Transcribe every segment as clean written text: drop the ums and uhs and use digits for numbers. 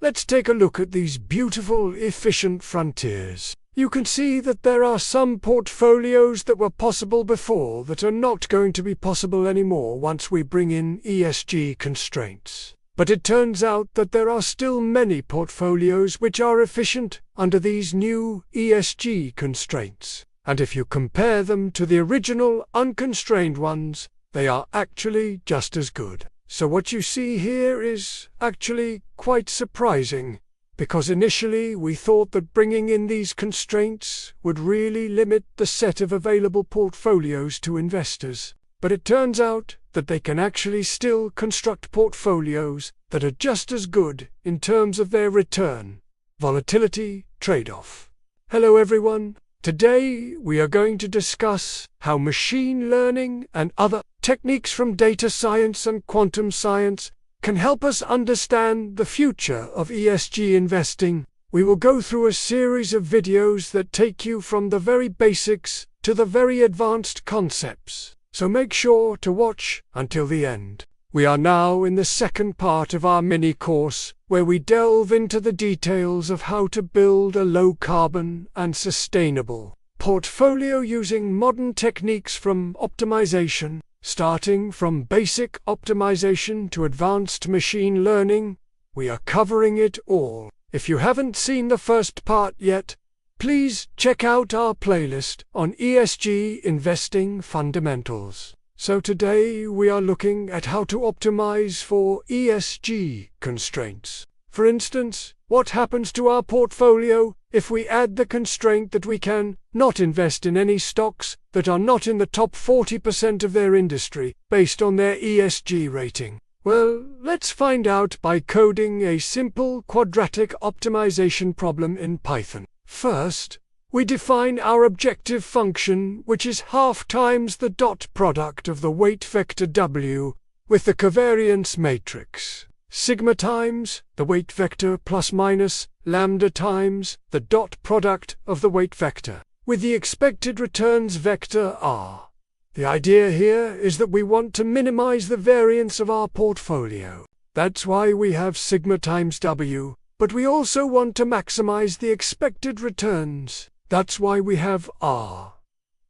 let's take a look at these beautiful, efficient frontiers. You can see that there are some portfolios that were possible before that are not going to be possible anymore once we bring in ESG constraints. But it turns out that there are still many portfolios which are efficient under these new ESG constraints. And if you compare them to the original unconstrained ones, they are actually just as good. So what you see here is actually quite surprising, because initially we thought that bringing in these constraints would really limit the set of available portfolios to investors. But it turns out that they can actually still construct portfolios that are just as good in terms of their return volatility trade-off. Hello everyone. Today we are going to discuss how machine learning and other techniques from data science and quantum science can help us understand the future of ESG investing. We will go through a series of videos that take you from the very basics to the very advanced concepts. So make sure to watch until the end. We are now in the second part of our mini course, where we delve into the details of how to build a low-carbon and sustainable portfolio using modern techniques from optimization, starting from basic optimization to advanced machine learning. We are covering it all. If you haven't seen the first part yet, please check out our playlist on ESG investing fundamentals. So today we are looking at how to optimize for ESG constraints. For instance, what happens to our portfolio if we add the constraint that we can not invest in any stocks that are not in the top 40% of their industry based on their ESG rating? Well, let's find out by coding a simple quadratic optimization problem in Python. First, we define our objective function, which is half times the dot product of the weight vector W with the covariance matrix, sigma times the weight vector plus minus lambda times the dot product of the weight vector with the expected returns vector R. The idea here is that we want to minimize the variance of our portfolio. That's why we have sigma times W, but we also want to maximize the expected returns. That's why we have R.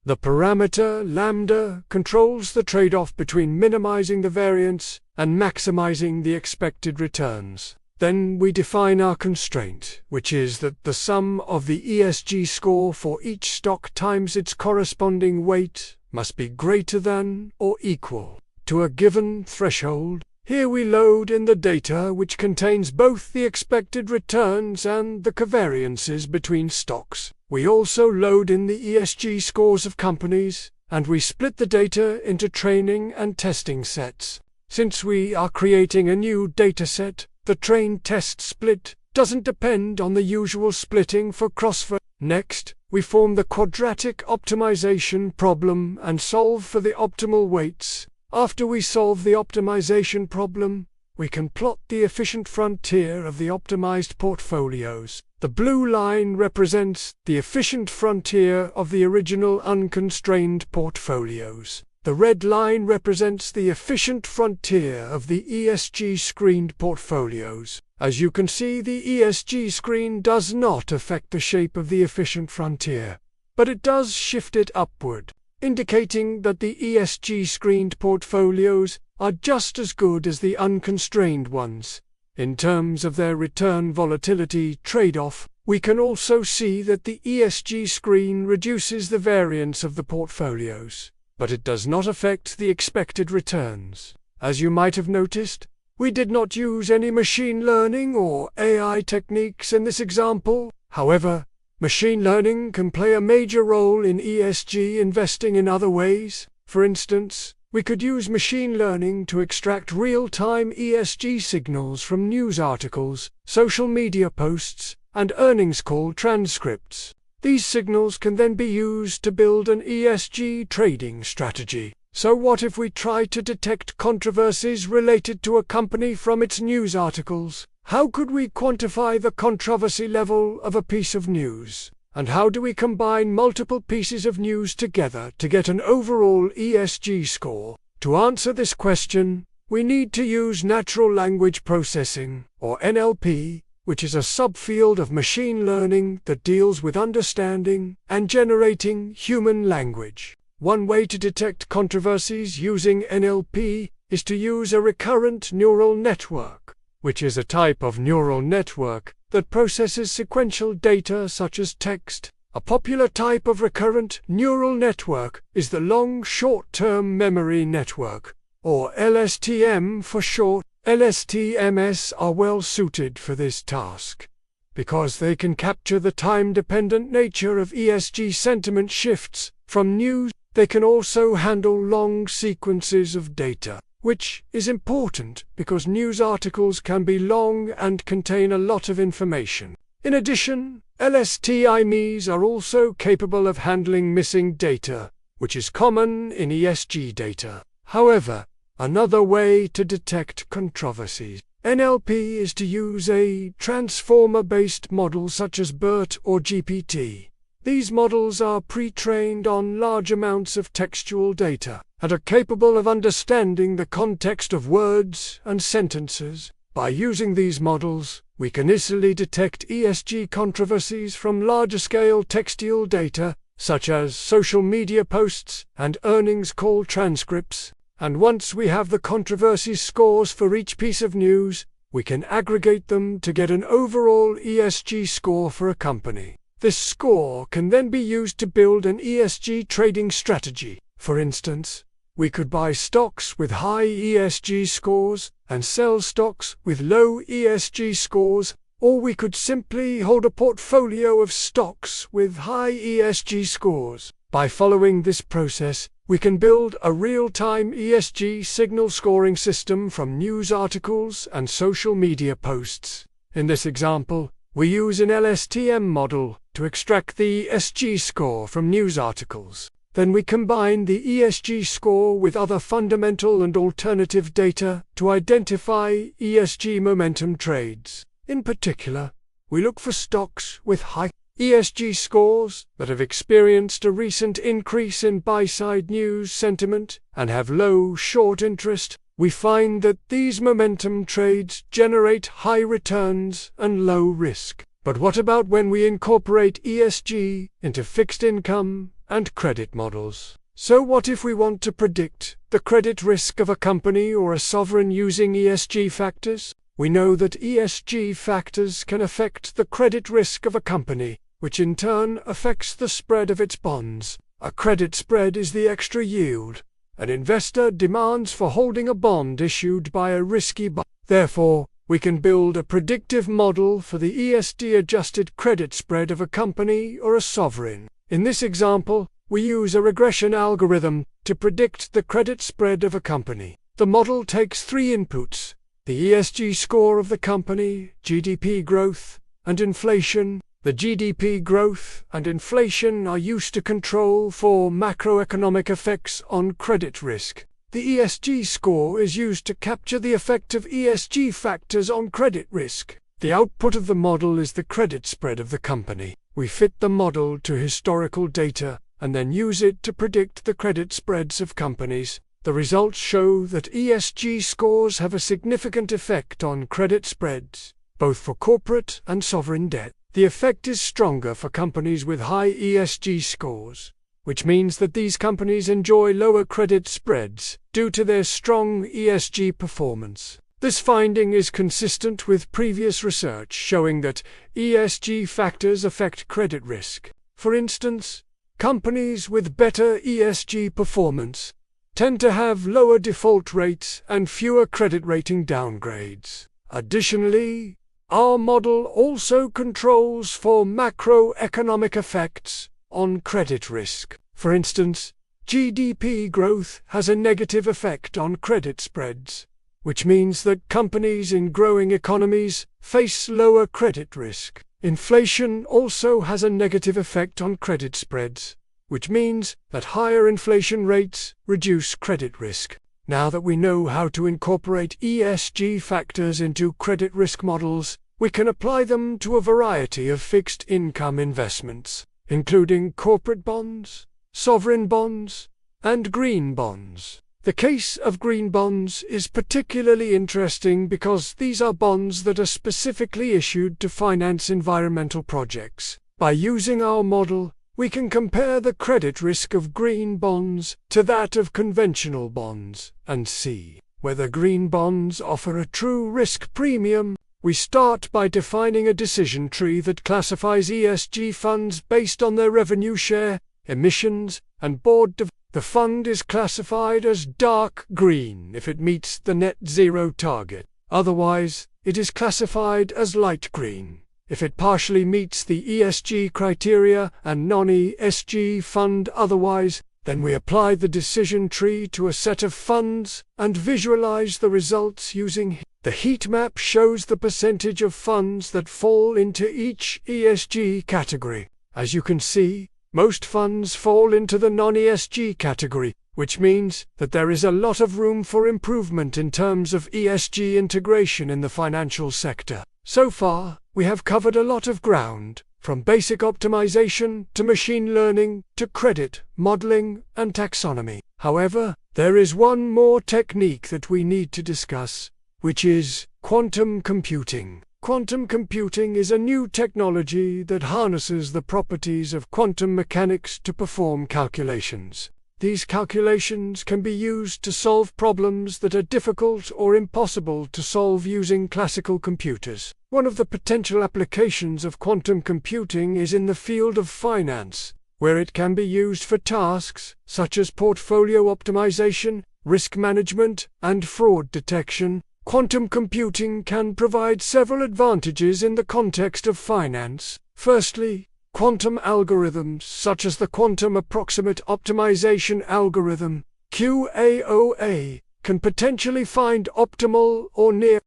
The parameter lambda controls the trade-off between minimizing the variance and maximizing the expected returns. Then we define our constraint, which is that the sum of the ESG score for each stock times its corresponding weight must be greater than or equal to a given threshold. Here we load in the data which contains both the expected returns and the covariances between stocks. We also load in the ESG scores of companies, and we split the data into training and testing sets. Since we are creating a new dataset, the train-test split doesn't depend on the usual splitting for CrossFit. Next, we form the quadratic optimization problem and solve for the optimal weights. After we solve the optimization problem, we can plot the efficient frontier of the optimized portfolios. The blue line represents the efficient frontier of the original unconstrained portfolios. The red line represents the efficient frontier of the ESG screened portfolios. As you can see, the ESG screen does not affect the shape of the efficient frontier, but it does shift it upward, indicating that the ESG screened portfolios are just as good as the unconstrained ones. In terms of their return volatility trade-off, we can also see that the ESG screen reduces the variance of the portfolios, but it does not affect the expected returns. As you might have noticed, we did not use any machine learning or AI techniques in this example. However, machine learning can play a major role in ESG investing in other ways. For instance, we could use machine learning to extract real-time ESG signals from news articles, social media posts, and earnings call transcripts. These signals can then be used to build an ESG trading strategy. So what if we try to detect controversies related to a company from its news articles? How could we quantify the controversy level of a piece of news? And how do we combine multiple pieces of news together to get an overall ESG score? To answer this question, we need to use natural language processing, or NLP, which is a subfield of machine learning that deals with understanding and generating human language. One way to detect controversies using NLP is to use a recurrent neural network, which is a type of neural network that processes sequential data such as text. A popular type of recurrent neural network is the long short-term memory network, or LSTM for short. LSTMs are well suited for this task, because they can capture the time-dependent nature of ESG sentiment shifts from news. They can also handle long sequences of data, which is important because news articles can be long and contain a lot of information. In addition, LSTMs are also capable of handling missing data, which is common in ESG data. However, another way to detect controversies NLP is to use a transformer-based model such as BERT or GPT. These models are pre-trained on large amounts of textual data and are capable of understanding the context of words and sentences. By using these models, we can easily detect ESG controversies from larger-scale textual data, such as social media posts and earnings call transcripts. And once we have the controversy scores for each piece of news, we can aggregate them to get an overall ESG score for a company. This score can then be used to build an ESG trading strategy. For instance, we could buy stocks with high ESG scores and sell stocks with low ESG scores, or we could simply hold a portfolio of stocks with high ESG scores. By following this process, we can build a real-time ESG signal scoring system from news articles and social media posts. In this example, we use an LSTM model to extract the ESG score from news articles. Then we combine the ESG score with other fundamental and alternative data to identify ESG momentum trades. In particular, we look for stocks with high ESG scores that have experienced a recent increase in buy-side news sentiment and have low short interest. We find that these momentum trades generate high returns and low risk. But what about when we incorporate ESG into fixed income and credit models? So what if we want to predict the credit risk of a company or a sovereign using ESG factors? We know that ESG factors can affect the credit risk of a company, which in turn affects the spread of its bonds. A credit spread is the extra yield an investor demands for holding a bond issued by a risky buyer. Therefore, we can build a predictive model for the ESG-adjusted credit spread of a company or a sovereign. In this example, we use a regression algorithm to predict the credit spread of a company. The model takes three inputs: the ESG score of the company, GDP growth, and inflation. The GDP growth and inflation are used to control for macroeconomic effects on credit risk. The ESG score is used to capture the effect of ESG factors on credit risk. The output of the model is the credit spread of the company. We fit the model to historical data and then use it to predict the credit spreads of companies. The results show that ESG scores have a significant effect on credit spreads, both for corporate and sovereign debt. The effect is stronger for companies with high ESG scores, which means that these companies enjoy lower credit spreads due to their strong ESG performance. This finding is consistent with previous research showing that ESG factors affect credit risk. For instance, companies with better ESG performance tend to have lower default rates and fewer credit rating downgrades. Additionally, our model also controls for macroeconomic effects on credit risk. For instance, GDP growth has a negative effect on credit spreads, which means that companies in growing economies face lower credit risk. Inflation also has a negative effect on credit spreads, which means that higher inflation rates reduce credit risk. Now that we know how to incorporate ESG factors into credit risk models, we can apply them to a variety of fixed income investments, including corporate bonds, sovereign bonds, and green bonds. The case of green bonds is particularly interesting because these are bonds that are specifically issued to finance environmental projects. By using our model, we can compare the credit risk of green bonds to that of conventional bonds and see whether green bonds offer a true risk premium. We start by defining a decision tree that classifies ESG funds based on their revenue share, emissions, and board diversity. The fund is classified as dark green if it meets the net zero target. Otherwise, it is classified as light green if it partially meets the ESG criteria and non-ESG fund otherwise. Then we apply the decision tree to a set of funds and visualize the results using the heat map shows the percentage of funds that fall into each ESG category. As you can see, most funds fall into the non-ESG category, which means that there is a lot of room for improvement in terms of ESG integration in the financial sector. So far, we have covered a lot of ground, from basic optimization to machine learning to credit, modeling, and taxonomy. However, there is one more technique that we need to discuss, which is quantum computing. Quantum computing is a new technology that harnesses the properties of quantum mechanics to perform calculations. These calculations can be used to solve problems that are difficult or impossible to solve using classical computers. One of the potential applications of quantum computing is in the field of finance, where it can be used for tasks such as portfolio optimization, risk management, and fraud detection. Quantum computing can provide several advantages in the context of finance. Firstly, quantum algorithms such as the Quantum Approximate Optimization Algorithm, QAOA, can potentially find optimal or near